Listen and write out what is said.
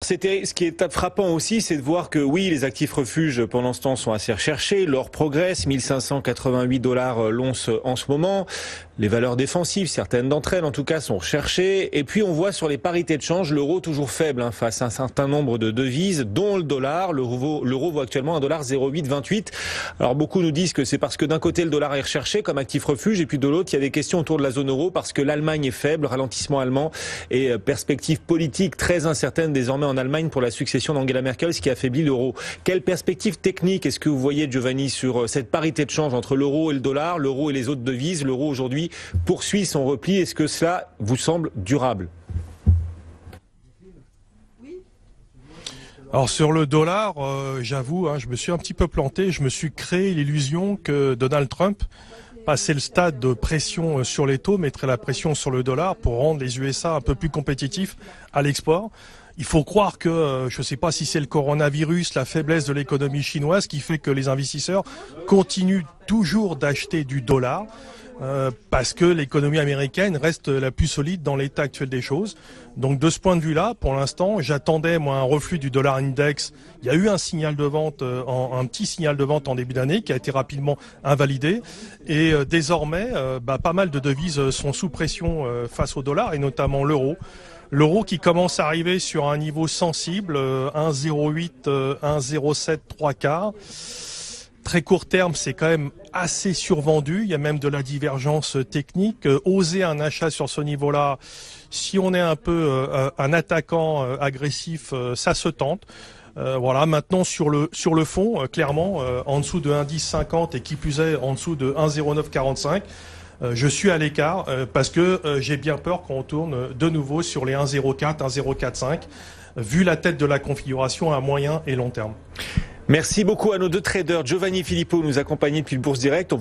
Ce qui est frappant aussi, c'est de voir que oui, les actifs refuges pendant ce temps sont assez recherchés. L'or progresse, 1588 $ l'once en ce moment. Les valeurs défensives, certaines d'entre elles en tout cas, sont recherchées. Et puis on voit sur les parités de change, l'euro toujours faible face à un certain nombre de devises, dont le dollar. L'euro vaut actuellement $1,0828. Alors beaucoup nous disent que c'est parce que d'un côté le dollar est recherché comme actif refuge, et puis de l'autre il y a des questions autour de la zone euro parce que l'Allemagne est faible, ralentissement allemand et perspective politique très incertaine désormais en Allemagne pour la succession d'Angela Merkel, ce qui affaiblit l'euro. Quelle perspective technique est-ce que vous voyez, Giovanni, sur cette parité de change entre l'euro et le dollar, l'euro et les autres devises? L'euro aujourd'hui poursuit son repli. Est-ce que cela vous semble durable? Alors sur le dollar, j'avoue, je me suis un petit peu planté. Je me suis créé l'illusion que Donald Trump, passé le stade de pression sur les taux, mettrait la pression sur le dollar pour rendre les USA un peu plus compétitifs à l'export. Il faut croire que, je ne sais pas si c'est le coronavirus, la faiblesse de l'économie chinoise qui fait que les investisseurs continuent toujours d'acheter du dollar. Parce que l'économie américaine reste la plus solide dans l'état actuel des choses. Donc de ce point de vue-là, pour l'instant, j'attendais un reflux du dollar index. Il y a eu un signal de vente, un petit signal de vente en début d'année qui a été rapidement invalidé. Et désormais, pas mal de devises sont sous pression face au dollar et notamment l'euro. L'euro qui commence à arriver sur un niveau sensible, 1,08, 1,07, 3/4. Très court terme, c'est quand même assez survendu. Il y a même de la divergence technique. Oser un achat sur ce niveau-là, si on est un peu un attaquant agressif, ça se tente. Voilà. Maintenant sur le fond, clairement, en dessous de 1,1050 et qui plus est en dessous de 1,0945. Je suis à l'écart parce que j'ai bien peur qu'on tourne de nouveau sur les 1,04, 1,045, vu la tête de la configuration à moyen et long terme. Merci beaucoup à nos deux traders. Giovanni Filippo nous accompagne depuis le Bourse Direct.